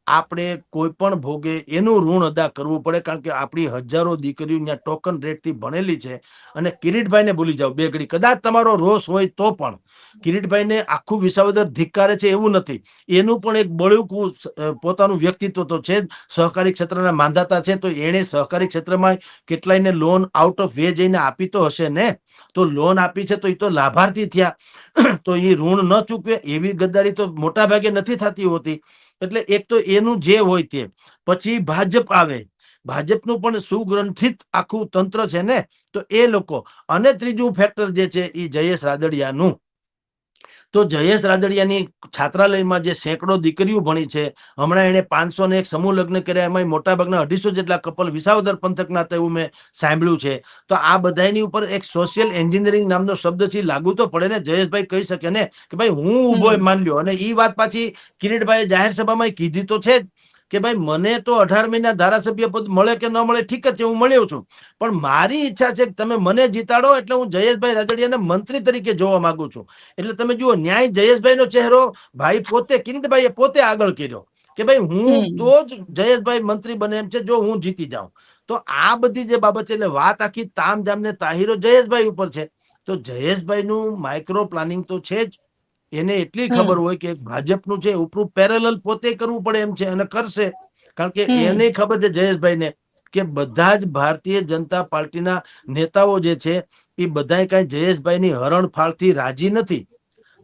આપણે કોઈ પણ ભોગે એનું ઋણ અદા કરવું પડે, કારણ કે આપણી હજારો દીકરીઓ ત્યાં ટોકન રેટથી ભણેલી છે. અને કિરીટભાઈને ભૂલી જાઓ બે ઘડી, કદાચ તમારો રોષ હોય તો પણ કિરીટભાઈને આખું વિસાવદર ધિક્કારે છે એવું નથી. એનું પણ એક બળ્યું પોતાનું વ્યક્તિત્વ તો છે જ. સહકારી ક્ષેત્રના માંધાતા છે, તો એણે સહકારી ક્ષેત્રમાં કેટલાયને લોન આઉટ ઓફ વે જઈને આપી તો હશે ને. તો લોન આપી છે તો એ તો લાભાર્થી થયા, તો એ ઋણ ન ચૂકવે એવી ગદ્દારી તો મોટા ભાગે નથી થતી હોતી. એટલે એક તો એનું જે હોય તે, પછી ભાજપ આવે, ભાજપનું પણ સુગ્રંથિત આખું તંત્ર છે ને, તો એ લોકો, અને ત્રીજું ફેક્ટર જે છે એ જયેશ રાદડિયાનું. તો જયેશ રાદડિયાની છાત્રાલયમાં જે સેંકડો દીકરીઓ ભણી છે, હમણાં એને 501 સમૂહ લગ્ન કર્યા, એમાં મોટાભાગના 250 જેટલા કપલ વિસાવદર પંથકના હતા એવું મેં સાંભળ્યું છે. તો આ બધાની ઉપર એક સોશિયલ એન્જિનિયરિંગ નામનો શબ્દ છે લાગુ તો પડે ને. જયેશભાઈ કહી શકે ને કે ભાઈ હું ઉભો માન લ્યો, અને એ વાત પાછી કિરીટભાઈ જાહેર સભામાં કીધી તો છે જ કે ભાઈ મને તો 18 મહિના ધારાસભ્ય પદ મળે કે ન મળે ઠીક જ છે, હું મળ્યો છું, પણ મારી ઈચ્છા છે કે તમે મને જીતાડો એટલે હું જયેશભાઈ રાદડિયાને મંત્રી તરીકે જોવા માંગુ છું. એટલે તમે જુઓ, ન્યાય જયેશભાઈનો ચહેરો ભાઈ પોતે, કિરીટભાઈએ પોતે આગળ કર્યો કે ભાઈ હું તો જ જયેશભાઈ મંત્રી બને એમ છે જો હું જીતી જાઉં. તો આ બધી જે બાબત છે, એટલે વાત આખી તામ જામ ને તાહીરો જયેશભાઈ ઉપર છે. તો જયેશભાઈનું માઇક્રો પ્લાનિંગ તો છે જ. એને એટલી ખબર હોય કે ભાજપનું છે ઉપરું પેરેલલ પોતે કરવું પડે એમ છે, અને કરશે. કારણ કે એને ખબર છે જયેશભાઈને કે બધા જ ભારતીય જનતા પાર્ટીના નેતાઓ જે છે એ બધા કઈ જયેશભાઈની હરણફાળથી રાજી નથી.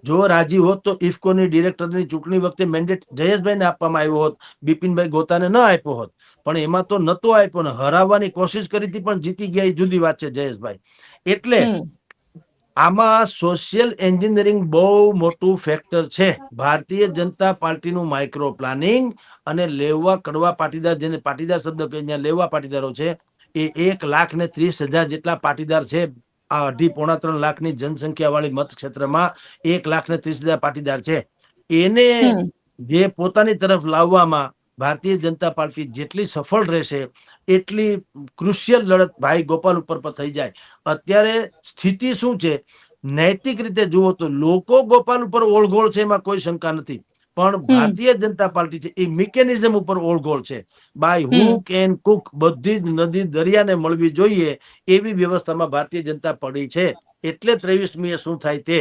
જો રાજી હોત તો ઇફકોની ડિરેક્ટરની ચૂંટણી વખતે મેન્ડેટ જયેશભાઈને આપવામાં આવ્યો હોત, બિપિનભાઈ ગોતાને ન આપ્યો હોત. પણ એમાં તો નતો આપ્યો ને, હરાવવાની કોશિશ કરી હતી પણ જીતી ગયા, એ જુદી વાત છે જયેશભાઈ. એટલે આમાં સોશિયલ એન્જિનિયરિંગ બહુ મોટું ફેક્ટર છે. ભારતીય જનતા પાર્ટીનું માઇક્રો પ્લાનિંગ અને લેવા કડવા પાટીદાર, જેને પાટીદાર શબ્દ કહે, જ્યાં લેવા પાટીદારો છે એ 1,30,000 જેટલા પાટીદાર છે. આ 2.5-3 લાખની જનસંખ્યા વાળી મત ક્ષેત્રમાં 1,30,000 પાટીદાર છે. એને જે પોતાની તરફ લાવવામાં ભારતીય જનતા પાર્ટી જેટલી સફળ રહેશે એટલી ક્રુશિયલ લડત ભાઈ ગોપાલ ઉપર પર થઈ જાય. અત્યારે સ્થિતિ શું છે, નૈતિક રીતે જુઓ તો લોકો ગોપાલ ઉપર ઓળઘોળ છે, એમાં કોઈ શંકા નથી. પણ ભારતીય જનતા પાર્ટી છે એ મિકેનિઝમ ઉપર ઓળઘોળ છે. બાય હુક એન્ડ કુક બધી જ નદી દરિયાને મળવી જોઈએ એવી વ્યવસ્થામાં ભારતીય જનતા પાર્ટી છે. એટલે 23મીએ શું થાય તે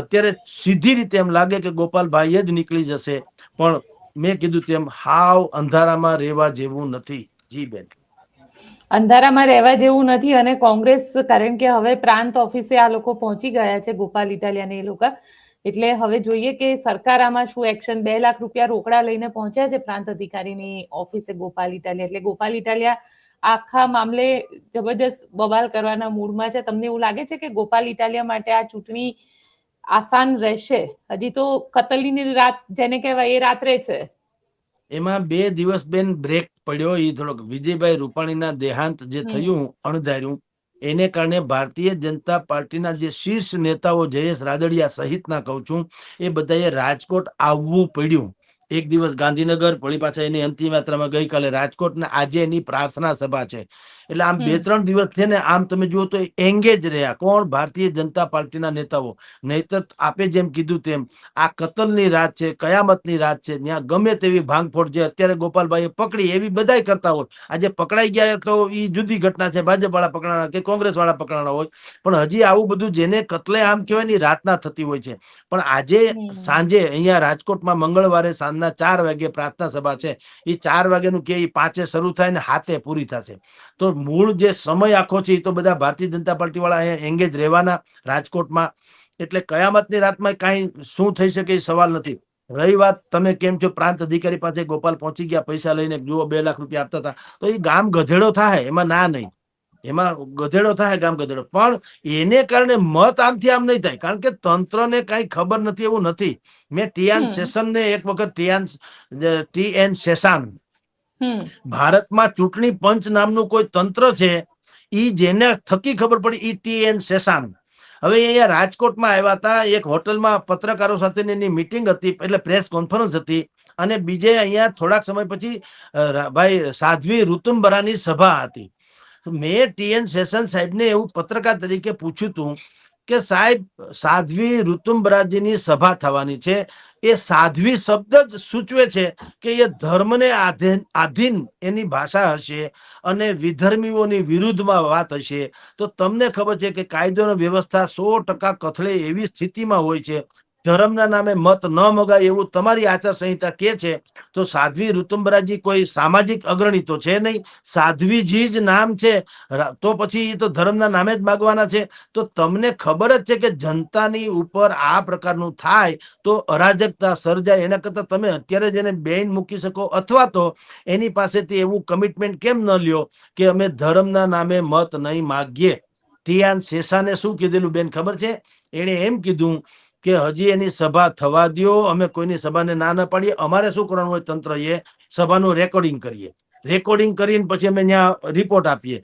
અત્યારે સીધી રીતે એમ લાગે કે ગોપાલભાઈ જ નીકળી જશે, પણ મેં કીધું તેમ હાવ અંધારામાં રહેવા જેવું નથી. જી બેન, અંધારામાં રહેવા જેવું નથી. અને કોંગ્રેસ, કારણ કે હવે પ્રાંત ઓફિસે આ લોકો પહોંચી ગયા છે, ગોપાલ ઇટાલિયા એ લોકો, એટલે હવે જોઈએ કે સરકાર આમાં શું એક્શન. 2 લાખ રૂપિયા રોકડા લઈને પહોંચ્યા છે પ્રાંત અધિકારીની ઓફિસે ગોપાલ ઇટાલિયા. એટલે ગોપાલ ઇટાલિયા આખા મામલે જબરજસ્ત બવાલ કરવાના મૂડમાં છે. તમને એવું લાગે છે કે ગોપાલ ઇટાલિયા માટે આ ચૂંટણી આસાન રહેશે? હજી તો કતલની રાત જેને કહેવાય એ રાત્રે છે. એમાં 2 દિવસ બેન બ્રેક પડ્યો. એ થોડોક વિજયભાઈ રૂપાણીના દેહાંત જે થયું અણધાર્યું, એને કારણે ભારતીય જનતા પાર્ટીના જે શીર્ષ નેતાઓ જયેશ રાદડિયા સહિતના કહું છું, એ બધાએ રાજકોટ આવવું પડ્યું. એક દિવસ ગાંધીનગર, વળી પાછા એની અંતિમ યાત્રામાં ગઈકાલે રાજકોટ, ને આજે એની પ્રાર્થના સભા છે. એટલે આમ 2-3 દિવસ છે ને, આમ તમે જુઓ તો એંગેજ રહ્યા. કોણ? ભારતીય જનતા પાર્ટીના નેતાઓ. નહીતર આપે જેમ કીધું તેમ આ કતલની રાત છે, કયામતની રાત છે. ત્યાં ગમે તેવી ભાંગફોડ જે અત્યારે ગોપાલભાઈએ પકડી એવી બધાય કરતા હોય. આજે પકડાઈ ગયા તો એ જુદી ઘટના છે, ભાજપ વાળા પકડાણા કે કોંગ્રેસ વાળા પકડાણા હોય, પણ હજી આવું બધું જેને કતલે આમ કહેવાય ની રાતના થતી હોય છે. પણ આજે સાંજે અહીંયા રાજકોટમાં મંગળવારે સાંજના 4 વાગે પ્રાર્થના સભા છે. એ 4 વાગ્યાનું કે 5 શરૂ થાય ને 7 પૂરી થશે. તો મૂળ જે સમય આખો છે એ તો બધા ભારતીય જનતા પાર્ટી વાળા અહીંયા એંગેજ રહેવાના રાજકોટમાં. એટલે કયામતની રાતમાં કાંઈ શું થઈ શકે એ સવાલ નથી. રહી વાત તમે કેમ છો, પ્રાંત અધિકારી પાસે ગોપાલ પહોંચી ગયા પૈસા લઈને, જુઓ 2 લાખ રૂપિયા આપતા હતા, તો એ ગામ ગધેડો થાય, એમાં ના નહીં, એમાં ગધેડો થાય, ગામ ગધેડો. પણ એને કારણે મત આમથી આમ નહીં થાય, કારણ કે તંત્રને કઈ ખબર નથી એવું નથી. મેં ટીએન શેષનને એક વખત ટીએન શેષાન, ભારતમાં ચૂંટણી પંચ નામનું કોઈ તંત્ર છે, ઈ જેને થકી ખબર પડી ઈ ટીએન શેષાન. હવે અહીંયા રાજકોટમાં આવ્યા હતા, એક હોટલમાં પત્રકારો સાથેની એની મીટિંગ હતી, એટલે પ્રેસ કોન્ફરન્સ હતી. અને બીજે અહીંયા થોડાક સમય પછી ભાઈ સાધ્વી ઋતુંબરાની સભા હતી. તો મેં TN શેષન સાહેબને એવું પત્રકાર તરીકે પૂછ્યું હતું કે સાહેબ સાધ્વી ઋતુમ્બરાજીની સભા થવાની છે, એ સાધ્વી શબ્દ જ સૂચવે છે કે એ ધર્મને આધીન એની ભાષા હશે અને વિધર્મીઓની વિરુદ્ધમાં વાત હશે. તો તમને ખબર છે કે કાયદો અને વ્યવસ્થા 100% કથળે એવી સ્થિતિમાં હોય છે. ધર્મના નામે મત ન મગાય એવું તમારી આચારસંહિતા કે છે. તો સાધ્વી ઋતુમ્બરાજી કોઈ સામાજિક અગ્રણી તો છે નહીં, સાધ્વીજી જ નામ છે, તો પછી એ તો ધર્મના નામે જ માગવાના છે. તો તમને ખબર જ છે કે જનતાની ઉપર આ પ્રકારનું થાય તો અરાજકતા સર્જાય. એના કરતા તમે અત્યારે જ એને બેન મૂકી શકો, અથવા તો એની પાસેથી એવું કમિટમેન્ટ કેમ ન લ્યો કે અમે ધર્મના નામે મત નહીં માગીએ. TN શેષાને શું કીધેલું બેન ખબર છે? એણે એમ કીધું કે હજી એની સભા થવા દ્યો, અમે કોઈની સભાને ના ન પાડીએ. અમારે શું કરવાનું હોય, તંત્ર એ સભાનું રેકોર્ડિંગ કરીએ, રેકોર્ડિંગ કરીને પછી અમે ત્યાં રિપોર્ટ આપીએ.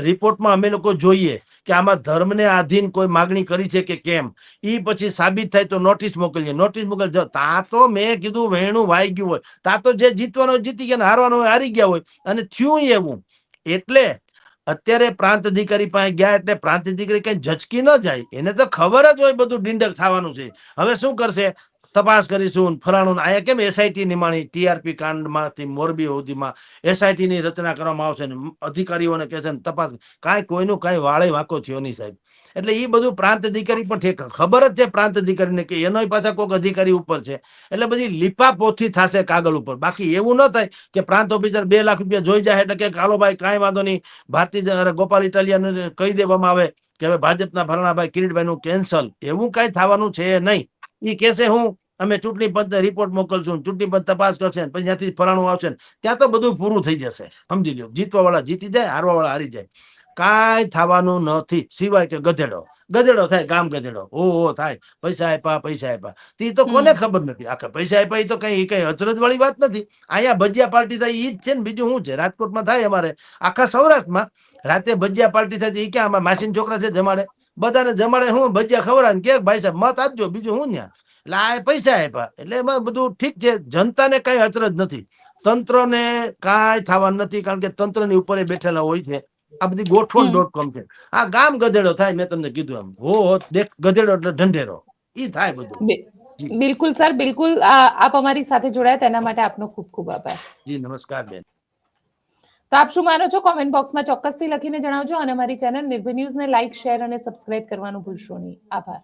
રિપોર્ટમાં અમે લોકો જોઈએ કે આમાં ધર્મને આધીન કોઈ માગણી કરી છે કે કેમ. ઈ પછી સાબિત થાય તો નોટિસ મોકલીએ, નોટિસ મોકલી. તા તો મેં કીધું વહેણું વાઈ ગયું હોય, તા તો જે જીતવાનો જીતી ગયા, હારવાનો હોય હારી ગયા હોય. અને થયું એવું. એટલે અત્યારે પ્રાંત અધિકારી પાસે ગયા એટલે પ્રાંત અધિકારી કઈ ઝચકી ન જાય, એને તો ખબર જ હોય બધું ડીંડક થવાનું છે. હવે શું કરશે? તપાસ કરીશું ફલાણું. અહીંયા કેમ SIT નિમાણી TRP કાંડમાંથી મોરબી સુધીમાં SIT ની રચના કરવામાં આવશે ને અધિકારીઓને કહેશે ને તપાસ. કાંઈ કોઈનું કાંઈ વાળે વાંકો થયો નહીં સાહેબ. એટલે એ બધું પ્રાંત અધિકારી પણ ઠેક ખબર જ છે પ્રાંત અધિકારીને કે એનો પાછા કોઈક અધિકારી ઉપર છે. એટલે બધી લીપાપોથી થશે કાગળ ઉપર. બાકી એવું ન થાય કે પ્રાંત ઓફિસર 2 લાખ રૂપિયા જોઈ જાય એટલે કે હાલો ભાઈ કાંઈ વાંધો નહીં, ભારતીય ગોપાલ ઇટાલિયાને કહી દેવામાં આવે કે હવે ભાજપના ભરણાભાઈ કિરીટભાઈ નું કેન્સલ. એવું કાંઈ થવાનું છે નહીં. એ કહેશે હું અમે ચૂંટણી પંચને રિપોર્ટ મોકલશું, ચૂંટણી પંચ તપાસ કરશે, પછી ત્યાંથી ફલાણું આવશે, ત્યાં તો બધું પૂરું થઈ જશે. સમજી લો, જીતવા વાળા જીતી જાય, હારવા વાળા હારી જાય. કાંઈ થવાનું નથી સિવાય કે ગધેડો ગધેડો થાય, ગામ ગધેડો ઓ થાય. પૈસા આપ્યા, પૈસા આપ્યા. તે તો કોને ખબર નથી. આખા પૈસા આપ્યા એ તો કઈ અચરજ વાળી વાત નથી. અહીંયા ભજીયા પાર્ટી થાય ઈ જ છે ને, બીજું શું છે? રાજકોટમાં થાય, અમારે આખા સૌરાષ્ટ્રમાં રાતે ભજીયા પાર્ટી થાય. એ ક્યાં અમારા માસીન છોકરા છે જમાડે, બધાને જમાડે. હું ભજીયા ખવડાવે કે ભાઈ સાહેબ મત આપજો, બીજું હું ત્યાં. એટલે આ પૈસા આપ્યા એટલે એમાં બધું ઠીક છે. જનતાને કઈ અચરજ નથી, તંત્રને કાંઈ થવાનું નથી, કારણ કે તંત્રની ઉપર બેઠેલા હોય છે. આ બધી ગોઠવણ .com છે. આ ગામ ગધેડો થાય. મેં તમને કીધું એમ, હો દેખ ગધેડો એટલે ઢંઢેરો, ઈ થાય બધું. બિલકુલ સર, બિલકુલ. આપ અમારી સાથે જોડાયા તેના માટે આપનો ખૂબ ખૂબ આભાર. જી નમસ્કાર બેન. તો આપ શું માનો છો? કોમેન્ટ બોક્સમાં ચોક્કસથી લખીને જણાવજો અને અમારી ચેનલ નિર્ભય ન્યૂઝને લાઇક, શેર અને સબસ્ક્રાઇબ કરવાનું ભૂલશો નહીં. આભાર.